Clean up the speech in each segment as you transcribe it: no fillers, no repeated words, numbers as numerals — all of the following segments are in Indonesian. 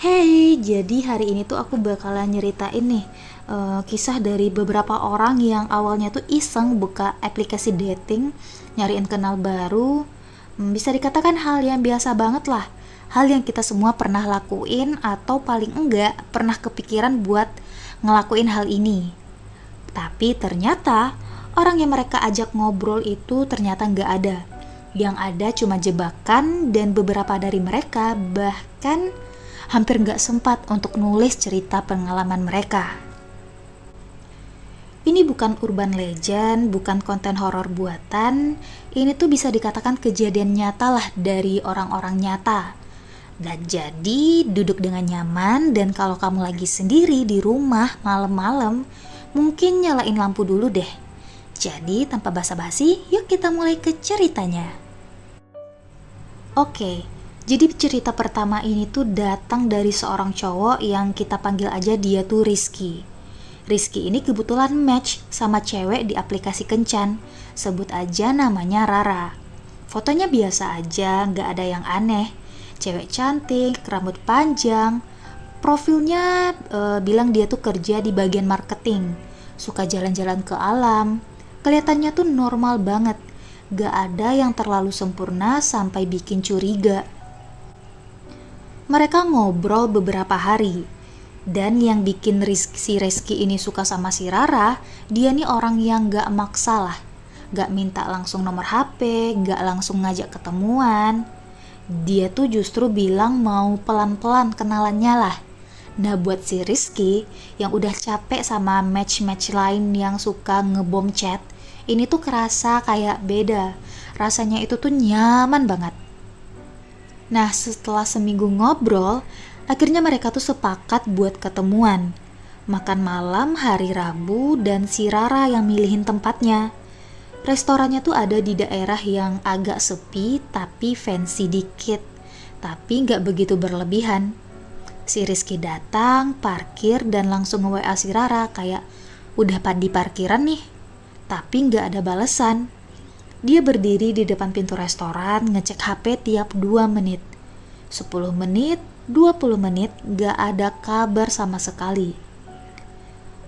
Hey, jadi hari ini tuh aku bakalan nyeritain nih kisah dari beberapa orang yang awalnya tuh iseng buka aplikasi dating, nyariin kenal baru. Bisa dikatakan hal yang biasa banget lah. Hal yang kita semua pernah lakuin atau paling enggak pernah kepikiran buat ngelakuin hal ini. Tapi ternyata orang yang mereka ajak ngobrol itu ternyata nggak ada. Yang ada cuma jebakan dan beberapa dari mereka bahkan hampir nggak sempat untuk nulis cerita pengalaman mereka. Ini bukan urban legend, bukan konten horor buatan. Ini tuh bisa dikatakan kejadian nyata lah dari orang-orang nyata. Dan jadi duduk dengan nyaman, dan kalau kamu lagi sendiri di rumah malam-malam, mungkin nyalain lampu dulu deh. Jadi tanpa basa-basi, yuk kita mulai ke ceritanya. Oke, jadi cerita pertama ini tuh datang dari seorang cowok yang kita panggil aja dia tuh Rizky. Rizky ini kebetulan match sama cewek di aplikasi kencan. Sebut aja namanya Rara. Fotonya biasa aja, gak ada yang aneh. Cewek cantik, rambut panjang. Profilnya bilang dia tuh kerja di bagian marketing. Suka jalan-jalan ke alam. Kelihatannya tuh normal banget. Gak ada yang terlalu sempurna sampai bikin curiga. Mereka ngobrol beberapa hari. Dan yang bikin si Rizky ini suka sama si Rara, dia nih orang yang gak maksa lah. Gak minta langsung nomor HP, gak langsung ngajak ketemuan. Dia tuh justru bilang mau pelan-pelan kenalannya lah. Nah buat si Rizky yang udah capek sama match-match lain yang suka ngebom chat, ini tuh kerasa kayak beda. Rasanya itu tuh nyaman banget. Nah setelah seminggu ngobrol, akhirnya mereka tuh sepakat buat ketemuan. Makan malam hari Rabu dan si Rara yang milihin tempatnya. Restorannya tuh ada di daerah yang agak sepi tapi fancy dikit. Tapi gak begitu berlebihan. Si Rizky datang, parkir dan langsung nge-WA si Rara kayak udah di parkiran nih. Tapi gak ada balesan. Dia berdiri di depan pintu restoran ngecek HP tiap 2 menit. 10 menit, 20 menit gak ada kabar sama sekali.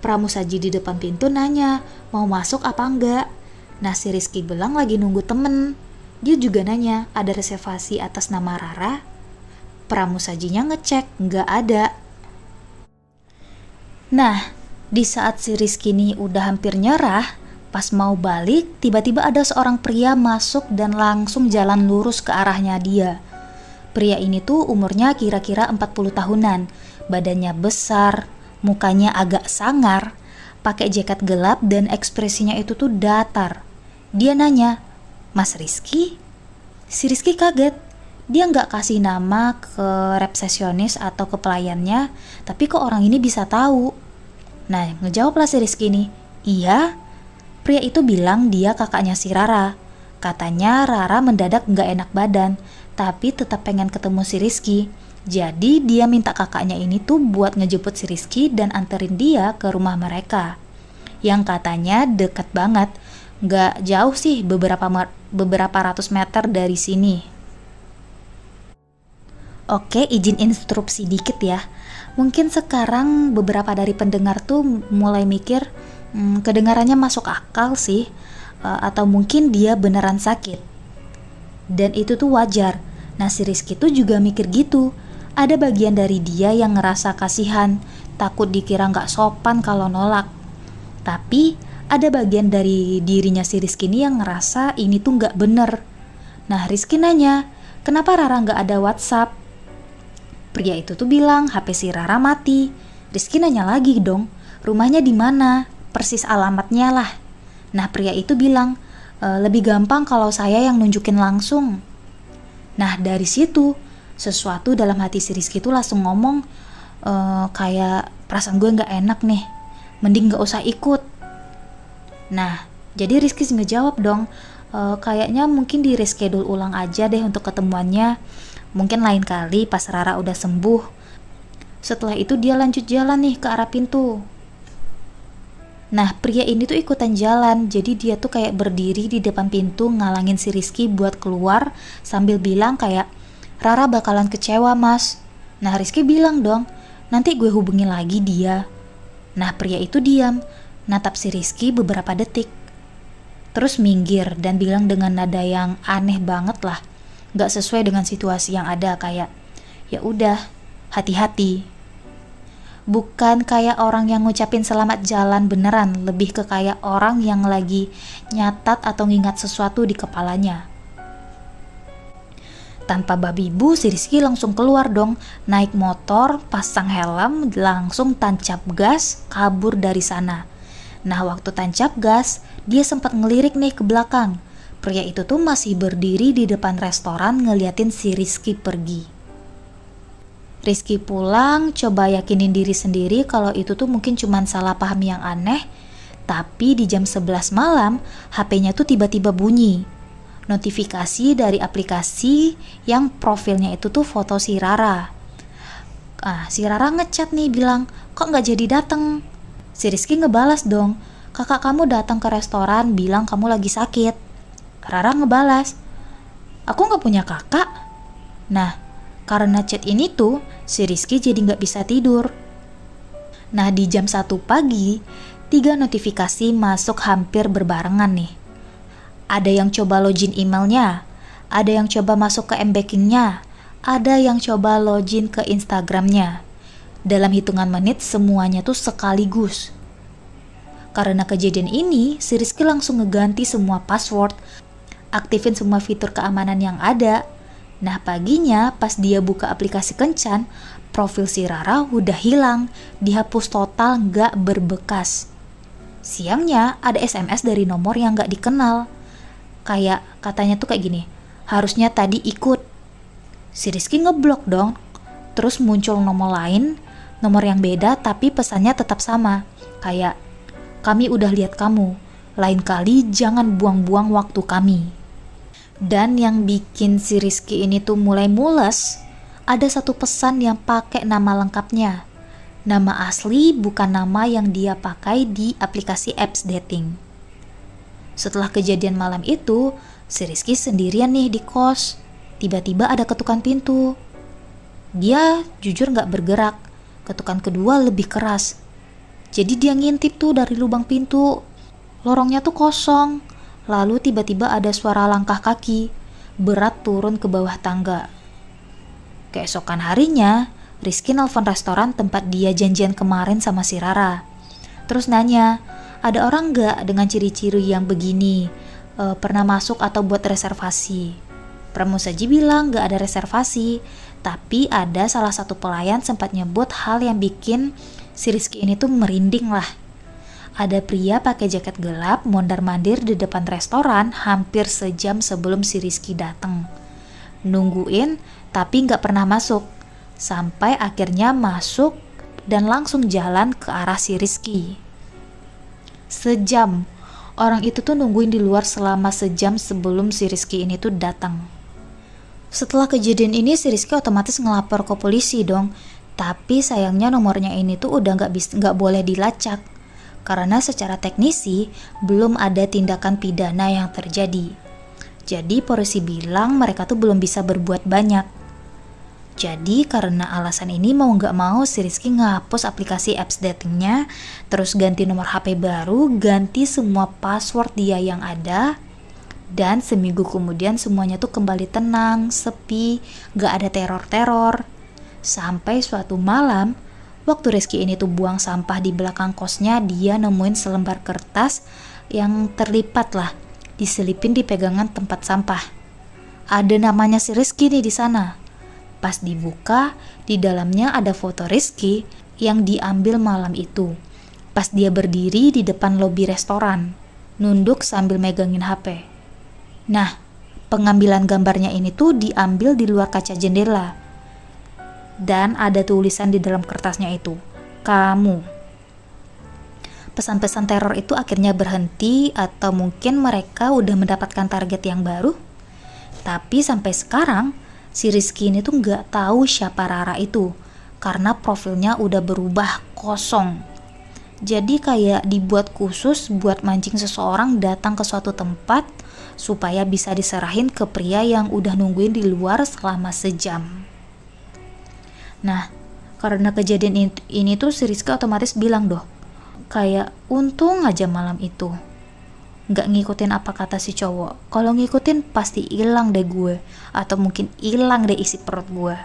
Pramusaji di depan pintu nanya mau masuk apa enggak. Nah si Rizky bilang lagi nunggu temen. Dia juga nanya ada reservasi atas nama Rara. Pramusajinya ngecek gak ada. Nah di saat si Rizky ini udah hampir nyerah, pas mau balik tiba-tiba ada seorang pria masuk dan langsung jalan lurus ke arahnya dia. Pria ini tuh umurnya kira-kira 40 tahunan, badannya besar, mukanya agak sangar, pakai jaket gelap dan ekspresinya itu tuh datar. Dia nanya, "Mas Rizky?" Si Rizky kaget. Dia nggak kasih nama ke resepsionis atau ke pelayannya, tapi kok orang ini bisa tahu? Nah, ngejawablah si Rizky ini, "Iya." Pria itu bilang dia kakaknya si Rara. Katanya Rara mendadak nggak enak badan, tapi tetap pengen ketemu si Rizky. Jadi dia minta kakaknya ini tuh buat ngejemput si Rizky dan anterin dia ke rumah mereka. Yang katanya deket banget, nggak jauh sih, beberapa ratus meter dari sini. Oke, izin instruksi dikit ya. Mungkin sekarang beberapa dari pendengar tuh mulai mikir, kedengarannya masuk akal sih, atau mungkin dia beneran sakit. Dan itu tuh wajar. Nah si Rizky tuh juga mikir gitu. Ada bagian dari dia yang ngerasa kasihan, takut dikira gak sopan kalau nolak. Tapi ada bagian dari dirinya si Rizky ini yang ngerasa ini tuh gak bener. Nah Rizky nanya, kenapa Rara gak ada WhatsApp? Pria itu tuh bilang HP si Rara mati. Rizky nanya lagi dong, rumahnya di mana? Persis alamatnya lah. Nah pria itu bilang, lebih gampang kalau saya yang nunjukin langsung. Nah dari situ sesuatu dalam hati si Rizky itu langsung ngomong, kayak perasaan gue gak enak nih, mending gak usah ikut. Nah jadi Rizky ngejawab dong, kayaknya mungkin di reschedule ulang aja deh untuk ketemuannya. Mungkin lain kali pas Rara udah sembuh. Setelah itu dia lanjut jalan nih ke arah pintu. Nah pria ini tuh ikutan jalan, jadi dia tuh kayak berdiri di depan pintu ngalangin si Rizky buat keluar sambil bilang kayak, "Rara bakalan kecewa mas." Nah, Rizky bilang dong, nanti gue hubungi lagi dia. Nah, pria itu diam, natap si Rizky beberapa detik. Terus minggir dan bilang dengan nada yang aneh banget lah. Gak sesuai dengan situasi yang ada, kayak, ya udah, hati-hati. Bukan kayak orang yang ngucapin selamat jalan beneran, lebih ke kayak orang yang lagi nyatat atau ngingat sesuatu di kepalanya. Tanpa babi bu, si Rizky langsung keluar dong, naik motor, pasang helm, langsung tancap gas, kabur dari sana. Nah, waktu tancap gas, dia sempat ngelirik nih ke belakang. Pria itu tuh masih berdiri di depan restoran ngeliatin si Rizky pergi. Rizky pulang, coba yakinin diri sendiri kalau itu tuh mungkin cuma salah paham yang aneh. Tapi di jam 11 malam, HP-nya tuh tiba-tiba bunyi. Notifikasi dari aplikasi yang profilnya itu tuh foto si Rara. Si Rara ngechat nih bilang, kok gak jadi dateng? Si Rizky ngebalas dong, kakak kamu datang ke restoran bilang kamu lagi sakit. Rara ngebalas, aku gak punya kakak. Nah, karena chat ini tuh, si Rizky jadi gak bisa tidur. Nah, di jam 1 pagi, 3 notifikasi masuk hampir berbarengan nih. Ada yang coba login emailnya, ada yang coba masuk ke m-bankingnya, ada yang coba login ke Instagramnya. Dalam hitungan menit semuanya tuh sekaligus. Karena kejadian ini, si Rizky langsung ngeganti semua password, aktifin semua fitur keamanan yang ada. Nah, paginya pas dia buka aplikasi Kencan, profil si Rara udah hilang, dihapus total, gak berbekas. Siangnya ada SMS dari nomor yang gak dikenal. Kayak katanya tuh kayak gini, harusnya tadi ikut. Si Rizky ngeblok dong. Terus muncul nomor lain, nomor yang beda tapi pesannya tetap sama. Kayak, kami udah lihat kamu, lain kali jangan buang-buang waktu kami. Dan yang bikin si Rizky ini tuh mulai mules, ada satu pesan yang pakai nama lengkapnya. Nama asli bukan nama yang dia pakai di aplikasi apps dating. Setelah kejadian malam itu, si Rizky sendirian nih di kos. Tiba-tiba ada ketukan pintu. Dia jujur gak bergerak. Ketukan kedua lebih keras. Jadi dia ngintip tuh dari lubang pintu. Lorongnya tuh kosong. Lalu tiba-tiba ada suara langkah kaki. Berat turun ke bawah tangga. Keesokan harinya, Rizky nelfon restoran tempat dia janjian kemarin sama si Rara. Terus nanya, ada orang gak dengan ciri-ciri yang begini, pernah masuk atau buat reservasi? Pramusaji bilang gak ada reservasi, tapi ada salah satu pelayan sempat nyebut hal yang bikin si Rizky ini tuh merinding lah. Ada pria pakai jaket gelap mondar-mandir di depan restoran hampir sejam sebelum si Rizky datang. Nungguin tapi gak pernah masuk, sampai akhirnya masuk dan langsung jalan ke arah si Rizky. Sejam. Orang itu tuh nungguin di luar selama sejam sebelum si Rizky ini tuh datang. Setelah kejadian ini si Rizky otomatis ngelapor ke polisi dong. Tapi sayangnya nomornya ini tuh udah nggak boleh dilacak. Karena secara teknisi belum ada tindakan pidana yang terjadi. Jadi polisi bilang mereka tuh belum bisa berbuat banyak. Jadi karena alasan ini mau gak mau si Rizky ngehapus aplikasi apps datingnya, terus ganti nomor HP baru, ganti semua password dia yang ada, dan seminggu kemudian semuanya tuh kembali tenang, sepi, gak ada teror-teror. Sampai suatu malam, waktu Rizky ini tuh buang sampah di belakang kosnya, dia nemuin selembar kertas yang terlipat lah, diselipin di pegangan tempat sampah. Ada namanya si Rizky nih di sana. Pas dibuka, di dalamnya ada foto Rizky yang diambil malam itu. Pas dia berdiri di depan lobi restoran, nunduk sambil megangin HP. Nah, pengambilan gambarnya ini tuh diambil di luar kaca jendela. Dan ada tulisan di dalam kertasnya itu, kamu. Pesan-pesan teror itu akhirnya berhenti atau mungkin mereka udah mendapatkan target yang baru. Tapi sampai sekarang, si Rizky ini tuh gak tahu siapa Rara itu karena profilnya udah berubah kosong. Jadi kayak dibuat khusus buat mancing seseorang datang ke suatu tempat supaya bisa diserahin ke pria yang udah nungguin di luar selama sejam. Nah, karena kejadian ini tuh si Rizky otomatis bilang doh, kayak untung aja malam itu nggak ngikutin apa kata si cowok. Kalau ngikutin pasti hilang deh gue, atau mungkin hilang deh isi perut gue.